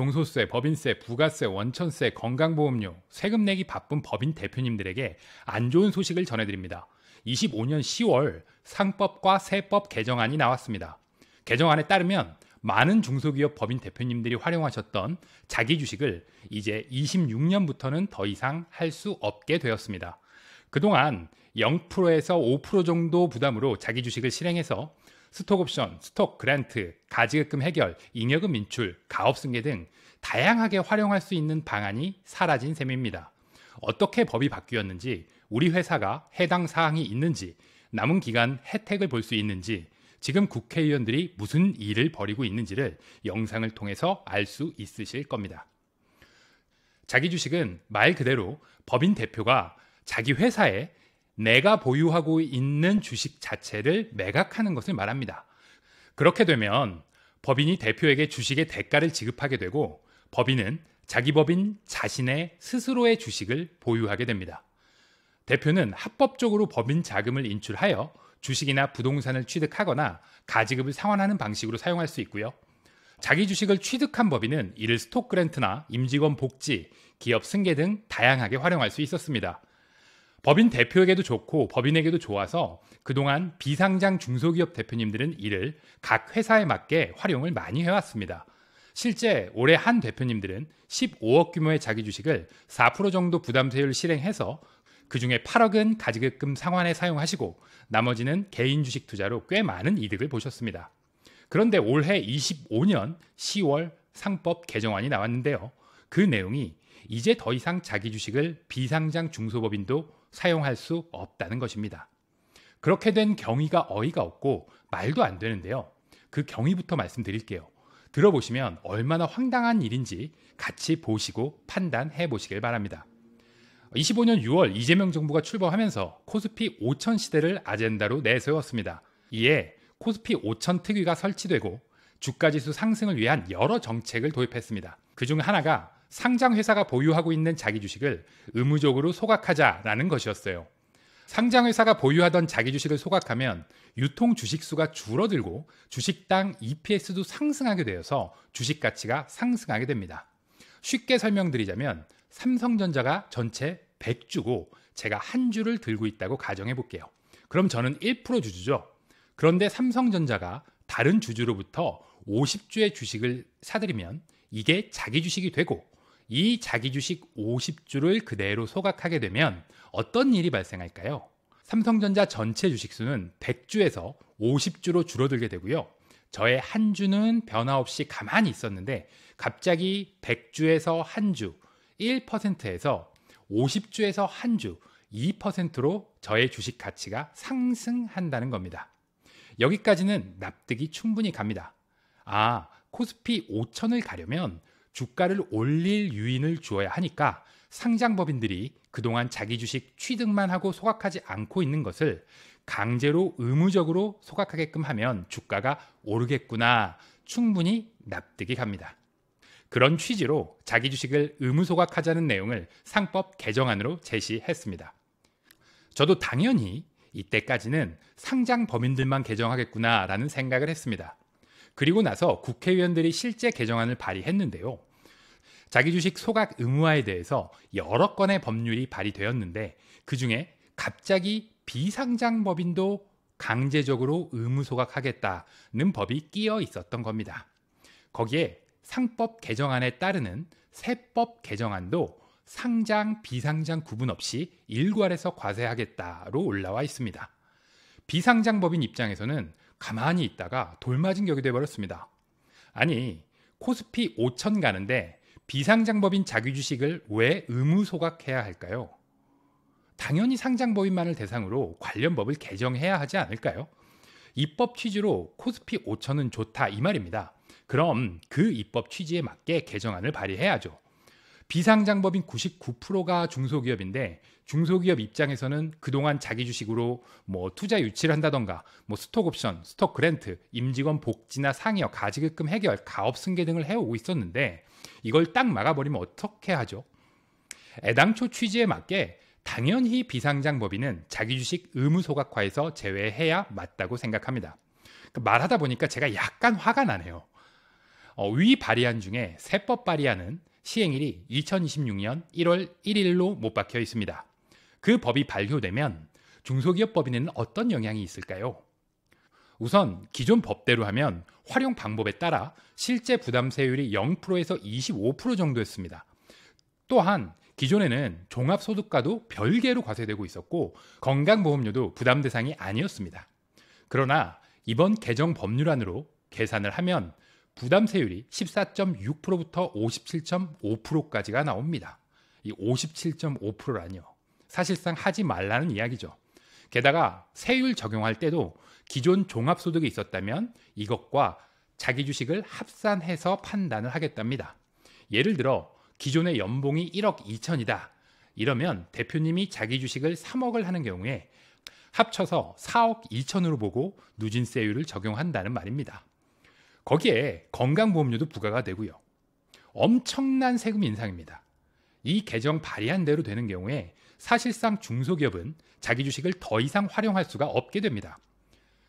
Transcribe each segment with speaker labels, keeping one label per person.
Speaker 1: 종소세, 법인세, 부가세, 원천세, 건강보험료, 세금 내기 바쁜 법인 대표님들에게 안 좋은 소식을 전해드립니다. 25년 10월 상법과 세법 개정안이 나왔습니다. 개정안에 따르면 많은 중소기업 법인 대표님들이 활용하셨던 자기 주식을 이제 26년부터는 더 이상 할 수 없게 되었습니다. 그동안 0%에서 5% 정도 부담으로 자기 주식을 실행해서 스톡옵션, 스톡 그랜트, 가지급금 해결, 잉여금 인출, 가업 승계 등 다양하게 활용할 수 있는 방안이 사라진 셈입니다. 어떻게 법이 바뀌었는지, 우리 회사가 해당 사항이 있는지, 남은 기간 혜택을 볼 수 있는지, 지금 국회의원들이 무슨 일을 벌이고 있는지를 영상을 통해서 알 수 있으실 겁니다. 자기 주식은 말 그대로 법인 대표가 자기 회사에 내가 보유하고 있는 주식 자체를 매각하는 것을 말합니다. 그렇게 되면 법인이 대표에게 주식의 대가를 지급하게 되고 법인은 자기 법인 자신의 스스로의 주식을 보유하게 됩니다. 대표는 합법적으로 법인 자금을 인출하여 주식이나 부동산을 취득하거나 가지급을 상환하는 방식으로 사용할 수 있고요. 자기 주식을 취득한 법인은 이를 스톡 그랜트나 임직원 복지, 기업 승계 등 다양하게 활용할 수 있었습니다. 법인 대표에게도 좋고 법인에게도 좋아서 그동안 비상장 중소기업 대표님들은 이를 각 회사에 맞게 활용을 많이 해왔습니다. 실제 올해 한 대표님들은 15억 규모의 자기 주식을 4% 정도 부담세율 실행해서 그중에 8억은 가지급금 상환에 사용하시고 나머지는 개인 주식 투자로 꽤 많은 이득을 보셨습니다. 그런데 올해 25년 10월 상법 개정안이 나왔는데요. 그 내용이 이제 더 이상 자기 주식을 비상장 중소법인도 사용할 수 없다는 것입니다. 그렇게 된 경위가 어이가 없고 말도 안 되는데요. 그 경위부터 말씀드릴게요. 들어보시면 얼마나 황당한 일인지 같이 보시고 판단해 보시길 바랍니다. 25년 6월 이재명 정부가 출범하면서 코스피 5000 시대를 아젠다로 내세웠습니다. 이에 코스피 5000 특위가 설치되고 주가지수 상승을 위한 여러 정책을 도입했습니다. 그중 하나가 상장회사가 보유하고 있는 자기 주식을 의무적으로 소각하자라는 것이었어요. 상장회사가 보유하던 자기 주식을 소각하면 유통 주식수가 줄어들고 주식당 EPS도 상승하게 되어서 주식 가치가 상승하게 됩니다. 쉽게 설명드리자면 삼성전자가 전체 100주고 제가 한 주를 들고 있다고 가정해 볼게요. 그럼 저는 1% 주주죠. 그런데 삼성전자가 다른 주주로부터 50주의 주식을 사들이면 이게 자기 주식이 되고 이 자기 주식 50주를 그대로 소각하게 되면 어떤 일이 발생할까요? 삼성전자 전체 주식수는 100주에서 50주로 줄어들게 되고요. 저의 한 주는 변화 없이 가만히 있었는데 갑자기 100주에서 한 주 1%에서 50주에서 한 주 2%로 저의 주식 가치가 상승한다는 겁니다. 여기까지는 납득이 충분히 갑니다. 코스피 5000을 가려면 주가를 올릴 유인을 주어야 하니까 상장법인들이 그동안 자기 주식 취득만 하고 소각하지 않고 있는 것을 강제로 의무적으로 소각하게끔 하면 주가가 오르겠구나 충분히 납득이 갑니다. 그런 취지로 자기 주식을 의무 소각하자는 내용을 상법 개정안으로 제시했습니다. 저도 당연히 이때까지는 상장 법인들만 개정하겠구나라는 생각을 했습니다. 그리고 나서 국회의원들이 실제 개정안을 발의했는데요. 자기 주식 소각 의무화에 대해서 여러 건의 법률이 발의되었는데 그중에 갑자기 비상장 법인도 강제적으로 의무 소각하겠다는 법이 끼어 있었던 겁니다. 거기에 상법 개정안에 따르는 세법 개정안도 상장, 비상장 구분 없이 일괄해서 과세하겠다로 올라와 있습니다. 비상장 법인 입장에서는 가만히 있다가 돌맞은 격이 되어버렸습니다. 아니, 코스피 5000 가는데 비상장법인 자기 주식을 왜 의무 소각해야 할까요? 당연히 상장법인만을 대상으로 관련 법을 개정해야 하지 않을까요? 입법 취지로 코스피 5000은 좋다 이 말입니다. 그럼 그 입법 취지에 맞게 개정안을 발의해야죠. 비상장법인 99%가 중소기업인데 중소기업 입장에서는 그동안 자기 주식으로 투자 유치를 한다던가 스톡옵션, 스톡 그랜트, 임직원 복지나 상여, 가지급금 해결, 가업 승계 등을 해오고 있었는데 이걸 딱 막아버리면 어떻게 하죠? 애당초 취지에 맞게 당연히 비상장법인은 자기 주식 의무 소각화에서 제외해야 맞다고 생각합니다. 말하다 보니까 제가 약간 화가 나네요. 위 발의안 중에 세법 발의안은 시행일이 2026년 1월 1일로 못 박혀 있습니다. 그 법이 발효되면 중소기업 법인에는 어떤 영향이 있을까요? 우선 기존 법대로 하면 활용 방법에 따라 실제 부담세율이 0%에서 25% 정도였습니다. 또한 기존에는 종합소득과도 별개로 과세되고 있었고 건강보험료도 부담 대상이 아니었습니다. 그러나 이번 개정 법률안으로 계산을 하면 부담세율이 14.6%부터 57.5%까지가 나옵니다. 이 57.5%라니요. 사실상 하지 말라는 이야기죠. 게다가 세율 적용할 때도 기존 종합소득이 있었다면 이것과 자기 주식을 합산해서 판단을 하겠답니다. 예를 들어 기존의 연봉이 1억 2천이다. 이러면 대표님이 자기 주식을 3억을 하는 경우에 합쳐서 4억 2천으로 보고 누진세율을 적용한다는 말입니다. 거기에 건강보험료도 부과가 되고요. 엄청난 세금 인상입니다. 이 개정 발의한 대로 되는 경우에 사실상 중소기업은 자기 주식을 더 이상 활용할 수가 없게 됩니다.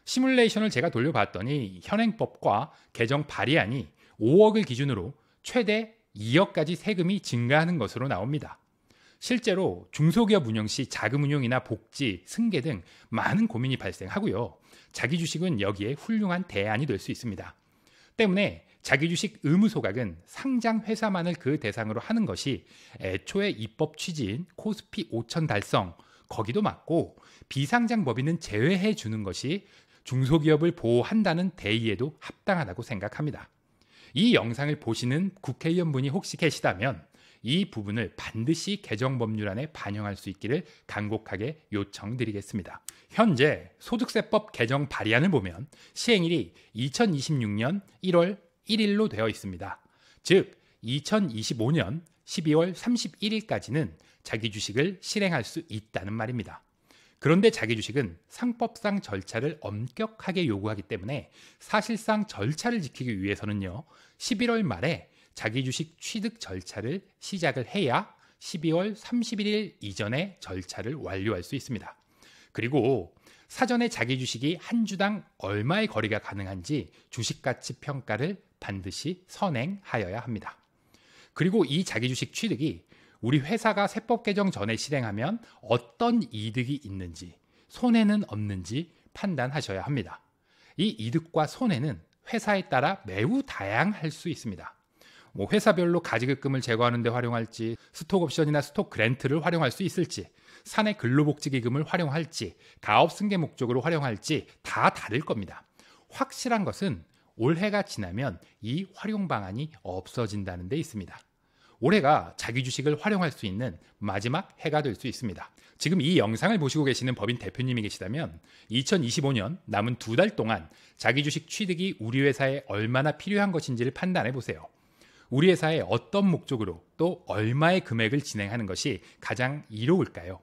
Speaker 1: 시뮬레이션을 제가 돌려봤더니 현행법과 개정 발의안이 5억을 기준으로 최대 2억까지 세금이 증가하는 것으로 나옵니다. 실제로 중소기업 운영 시 자금 운용이나 복지, 승계 등 많은 고민이 발생하고요. 자기 주식은 여기에 훌륭한 대안이 될 수 있습니다. 때문에 자기 주식 의무 소각은 상장 회사만을 그 대상으로 하는 것이 애초에 입법 취지인 코스피 5천 달성, 거기도 맞고 비상장 법인은 제외해 주는 것이 중소기업을 보호한다는 대의에도 합당하다고 생각합니다. 이 영상을 보시는 국회의원분이 혹시 계시다면 이 부분을 반드시 개정법률안에 반영할 수 있기를 간곡하게 요청드리겠습니다. 현재 소득세법 개정 발의안을 보면 시행일이 2026년 1월 1일로 되어 있습니다. 즉 2025년 12월 31일까지는 자기 주식을 실행할 수 있다는 말입니다. 그런데 자기 주식은 상법상 절차를 엄격하게 요구하기 때문에 사실상 절차를 지키기 위해서는요. 11월 말에 자기 주식 취득 절차를 시작을 해야 12월 31일 이전에 절차를 완료할 수 있습니다. 그리고 사전에 자기 주식이 한 주당 얼마의 거래가 가능한지 주식가치 평가를 반드시 선행하여야 합니다. 그리고 이 자기 주식 취득이 우리 회사가 세법 개정 전에 실행하면 어떤 이득이 있는지, 손해는 없는지 판단하셔야 합니다. 이 이득과 손해는 회사에 따라 매우 다양할 수 있습니다. 회사별로 가지급금을 제거하는 데 활용할지, 스톡옵션이나 스톡 그랜트를 활용할 수 있을지, 사내 근로복지기금을 활용할지, 가업 승계 목적으로 활용할지 다 다를 겁니다. 확실한 것은 올해가 지나면 이 활용 방안이 없어진다는 데 있습니다. 올해가 자기 주식을 활용할 수 있는 마지막 해가 될 수 있습니다. 지금 이 영상을 보시고 계시는 법인 대표님이 계시다면 2025년 남은 2달 동안 자기 주식 취득이 우리 회사에 얼마나 필요한 것인지를 판단해 보세요. 우리 회사에 어떤 목적으로 또 얼마의 금액을 진행하는 것이 가장 이로울까요?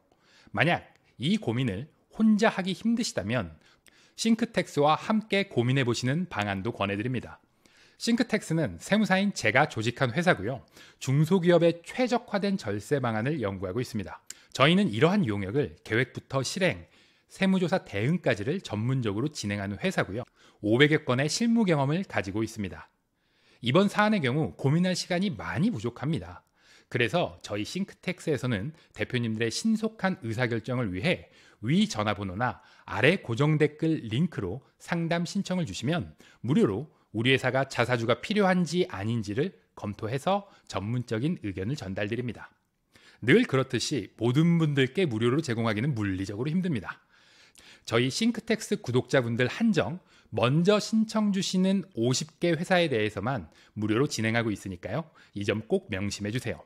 Speaker 1: 만약 이 고민을 혼자 하기 힘드시다면 싱크텍스와 함께 고민해 보시는 방안도 권해드립니다. 싱크텍스는 세무사인 제가 조직한 회사고요. 중소기업에 최적화된 절세 방안을 연구하고 있습니다. 저희는 이러한 용역을 계획부터 실행, 세무조사 대응까지를 전문적으로 진행하는 회사고요. 500여 건의 실무 경험을 가지고 있습니다. 이번 사안의 경우 고민할 시간이 많이 부족합니다. 그래서 저희 싱크텍스에서는 대표님들의 신속한 의사결정을 위해 위 전화번호나 아래 고정 댓글 링크로 상담 신청을 주시면 무료로 우리 회사가 자사주가 필요한지 아닌지를 검토해서 전문적인 의견을 전달드립니다. 늘 그렇듯이 모든 분들께 무료로 제공하기는 물리적으로 힘듭니다. 저희 싱크텍스 구독자분들 한정 먼저 신청 주시는 50개 회사에 대해서만 무료로 진행하고 있으니까요. 이 점 꼭 명심해 주세요.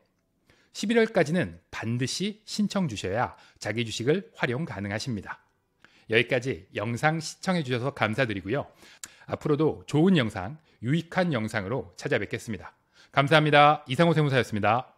Speaker 1: 11월까지는 반드시 신청 주셔야 자기 주식을 활용 가능하십니다. 여기까지 영상 시청해 주셔서 감사드리고요. 앞으로도 좋은 영상, 유익한 영상으로 찾아뵙겠습니다. 감사합니다. 이상호 세무사였습니다.